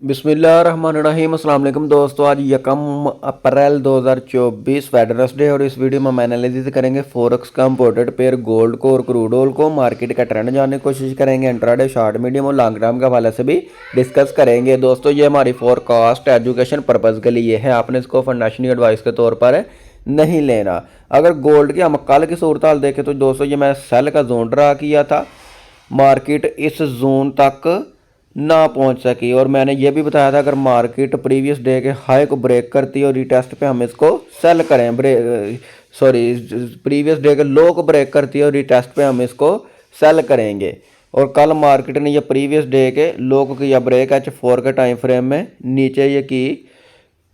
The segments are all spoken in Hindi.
बिस्मिल्लाहिर्रहमानिर्रहीम। अस्सलाम वालेकुम दोस्तों, आज यकम अप्रैल 2024 वेडनेसडे और इस वीडियो में हम एनालिसिस करेंगे फॉरेक्स का इम्पोर्टेड पेयर गोल्ड को और क्रूड ऑयल को। मार्केट का ट्रेंड जानने की कोशिश करेंगे, इंट्राडे, शॉर्ट, मीडियम और लॉन्ग टर्म के हवाले से भी डिस्कस करेंगे। दोस्तों ये हमारी फोरकास्ट एजुकेशन पर्पज़ के लिए है, आपने इसको फाइनेंशियल एडवाइस के तौर पर नहीं लेना। अगर गोल्ड की हम कल की सूरत हाल देखें तो दोस्तों ये मैं सेल का जोन ड्रा किया था, मार्केट इस जोन तक ना पहुंच सकी और मैंने ये भी बताया था अगर मार्केट प्रीवियस डे के हाई को ब्रेक करती है और रीटेस्ट पे हम इसको सेल करें, प्रीवियस डे के लो को ब्रेक करती है और रीटेस्ट पे हम इसको सेल करेंगे। और कल मार्केट ने ये प्रीवियस डे के लो को किया ब्रेक H4 के टाइम फ्रेम में, नीचे ये की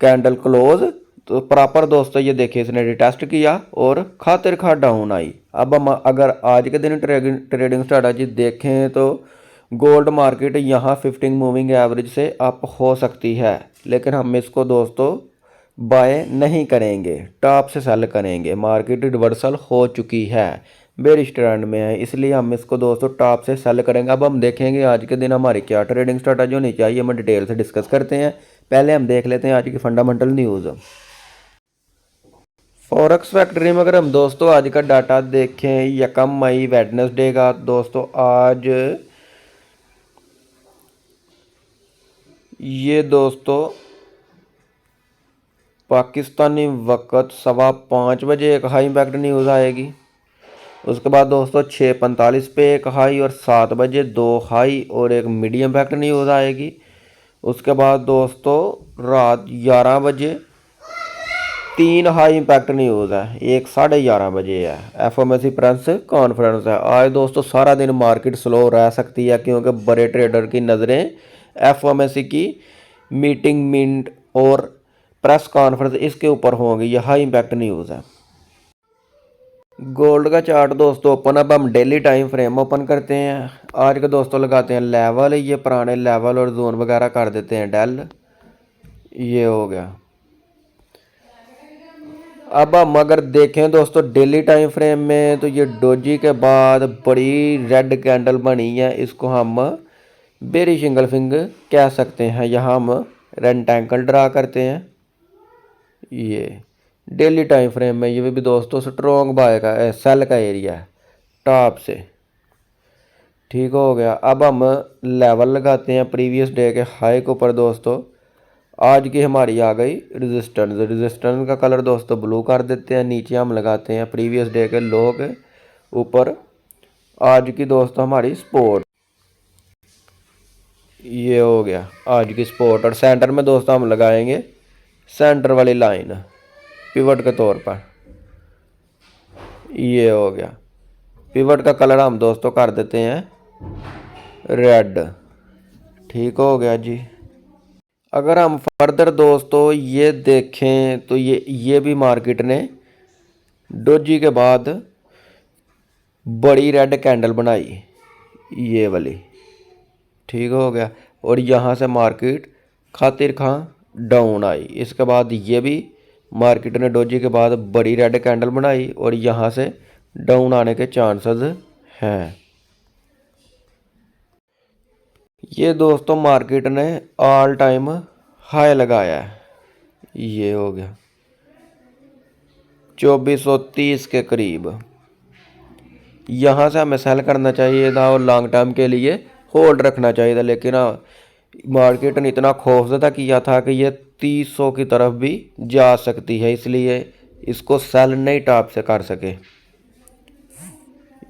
कैंडल क्लोज, तो प्रॉपर दोस्तों ये देखिए इसने रिटेस्ट किया और खातिर खा डाउन आई। अब हम अगर आज के दिन ट्रेडिंग स्ट्रैटेजी देखें तो गोल्ड मार्केट यहाँ 15 मूविंग एवरेज से अप हो सकती है, लेकिन हम इसको दोस्तों बाय नहीं करेंगे, टॉप से सेल करेंगे। मार्केट रिवर्सल हो चुकी है, बेरिश ट्रेंड में है, इसलिए हम इसको दोस्तों टॉप से सेल करेंगे। अब हम देखेंगे आज के दिन हमारी क्या ट्रेडिंग स्ट्रैटेजी होनी चाहिए, हम डिटेल से डिस्कस करते हैं। पहले हम देख लेते हैं आज की फंडामेंटल न्यूज़। फॉरेक्स फैक्ट्री में अगर हम दोस्तों आज का डाटा देखें, यकम मई वेडनेसडे का, दोस्तों आज ये दोस्तों पाकिस्तानी वक़्त 5:15 एक हाई इम्पैक्ट न्यूज़ आएगी। उसके बाद दोस्तों 6:45 पे एक हाई और 7 बजे 2 हाई और एक मीडियम इम्पैक्ट न्यूज़ आएगी। उसके बाद दोस्तों रात 11 बजे 3 हाई इम्पैक्ट न्यूज़ है, एक 11:30 बजे है, एफओएमसी प्रेस कॉन्फ्रेंस है। आज दोस्तों सारा दिन मार्केट स्लो रह सकती है क्योंकि बड़े ट्रेडर की नज़रें एफओएमसी की मीटिंग मिनट और प्रेस कॉन्फ्रेंस इसके ऊपर होंगी, यह हाई इम्पैक्ट न्यूज़ है। गोल्ड का चार्ट दोस्तों ओपन, अब हम डेली टाइम फ्रेम ओपन करते हैं। आज के दोस्तों लगाते हैं लेवल, ये पुराने लेवल और जोन वगैरह कर देते हैं डेल, ये हो गया। अब हम अगर देखें दोस्तों डेली टाइम फ्रेम में तो ये डोजी के बाद बड़ी रेड कैंडल बनी है, इसको हम बेरी सिंगल फिंग कह सकते हैं। यहाँ हम रेक्टेंगल ड्रा करते हैं, ये डेली टाइम फ्रेम में ये भी दोस्तों स्ट्रॉन्ग बाय का सेल का एरिया है टॉप से, ठीक हो गया। अब हम लेवल लगाते हैं प्रीवियस डे के हाई के ऊपर दोस्तों, आज की हमारी आ गई रेजिस्टेंस का कलर दोस्तों ब्लू कर देते हैं। नीचे हम लगाते हैं प्रीवियस डे के लो के ऊपर आज की दोस्तों हमारी सपोर्ट, ये हो गया आज की सपोर्ट। और सेंटर में दोस्तों हम लगाएंगे सेंटर वाली लाइन पिवट के तौर पर, ये हो गया। पिवट का कलर हम दोस्तों कर देते हैं रेड, ठीक हो गया जी। अगर हम फर्दर दोस्तों ये देखें तो ये भी मार्केट ने डोजी के बाद बड़ी रेड कैंडल बनाई, ये वाली, ठीक हो गया। और यहाँ से मार्केट खातिर खां डाउन आई। इसके बाद ये भी मार्केट ने डोजी के बाद बड़ी रेड कैंडल बनाई और यहाँ से डाउन आने के चांसेस हैं। ये दोस्तों मार्केट ने ऑल टाइम हाई लगाया है, ये हो गया 2430 के करीब। यहाँ से हमें सेल करना चाहिए था और लॉन्ग टर्म के लिए होल्ड रखना चाहिए था, लेकिन मार्केट ने इतना खौफजदा किया था कि ये 300 की तरफ भी जा सकती है, इसलिए इसको सेल नहीं टॉप से कर सके।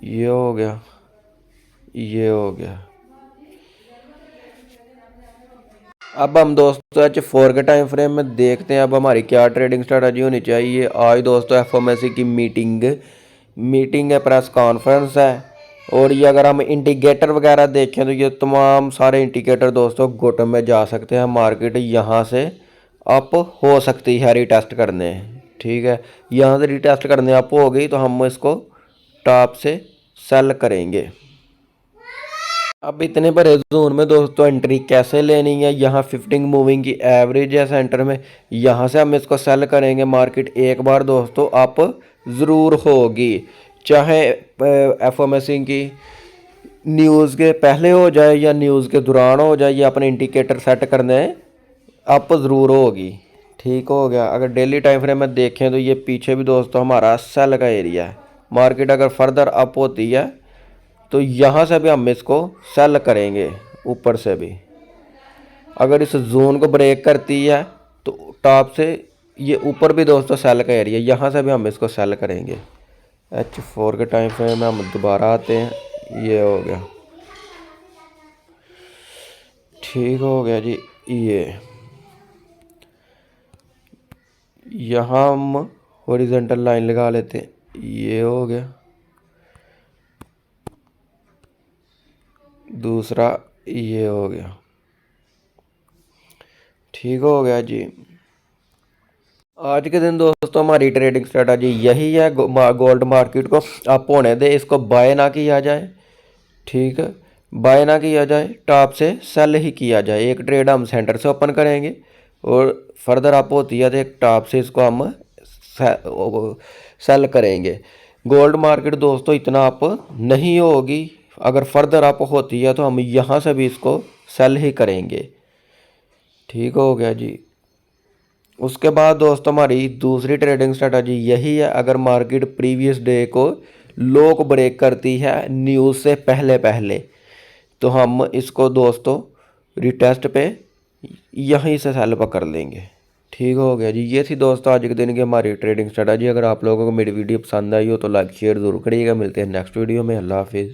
ये हो गया, ये हो गया। अब हम दोस्तों H4 के टाइम फ्रेम में देखते हैं अब हमारी क्या ट्रेडिंग स्ट्रेटजी होनी चाहिए। आज दोस्तों एफओएमसी की मीटिंग है, प्रेस कॉन्फ्रेंस है। और ये अगर हम इंडिकेटर वगैरह देखें तो ये तमाम सारे इंडिकेटर दोस्तों घुटन में जा सकते हैं। मार्केट यहाँ से अप हो सकती है रीटेस्ट करने, ठीक है। यहाँ से रीटेस्ट करने अप हो गई तो हम इसको टॉप से सेल करेंगे। अब इतने बड़े जोन में दोस्तों एंट्री कैसे लेनी है, यहाँ 15 मूविंग की एवरेज है सेंटर में, यहाँ से हम इसको सेल करेंगे। मार्केट एक बार दोस्तों अप ज़रूर होगी, चाहे एफओएमसी की न्यूज़ के पहले हो जाए या न्यूज़ के दौरान हो जाए, ये अपने इंडिकेटर सेट करने अप ज़रूर होगी। ठीक हो गया। अगर डेली टाइम फ्रेम में देखें तो ये पीछे भी दोस्तों हमारा सेल का एरिया है। मार्केट अगर फर्दर अप होती है तो यहाँ से भी हम इसको सेल करेंगे, ऊपर से भी। अगर इस जोन को ब्रेक करती है तो टॉप से ये ऊपर भी दोस्तों सेल का एरिया, यहाँ से भी हम इसको सेल करेंगे। H4 के टाइम फ्रेम में हम दोबारा आते हैं, ये हो गया। ठीक हो गया जी। ये यहाँ हम हॉरिजॉन्टल लाइन लगा लेते हैं, ये हो गया। दूसरा ये हो गया। ठीक हो गया जी। आज के दिन दोस्तों हमारी ट्रेडिंग स्ट्रेटजी यही है, गोल्ड मार्केट को अप होने दे, इसको बाय ना किया जाए। ठीक है, बाय ना किया जाए, टॉप से सेल ही किया जाए। एक ट्रेड हम सेंटर से ओपन करेंगे और फर्दर अप होती है तो एक टॉप से इसको हम सेल करेंगे। गोल्ड मार्केट दोस्तों इतना अप नहीं होगी, अगर फर्दर अप होती है तो हम यहाँ से भी इसको सेल ही करेंगे। ठीक हो गया जी। उसके बाद दोस्तों हमारी दूसरी ट्रेडिंग स्ट्रेटजी यही है, अगर मार्केट प्रीवियस डे को लो को ब्रेक करती है न्यूज़ से पहले पहले, तो हम इसको दोस्तों रिटेस्ट पे यहीं से सेल कर लेंगे। ठीक हो गया जी। ये थी दोस्तों आज के दिन की हमारी ट्रेडिंग स्ट्रेटजी। अगर आप लोगों को मेरी वीडियो पसंद आई हो तो लाइक शेयर ज़रूर करिएगा। मिलते हैं नेक्स्ट वीडियो में। अल्लाह हाफिज़।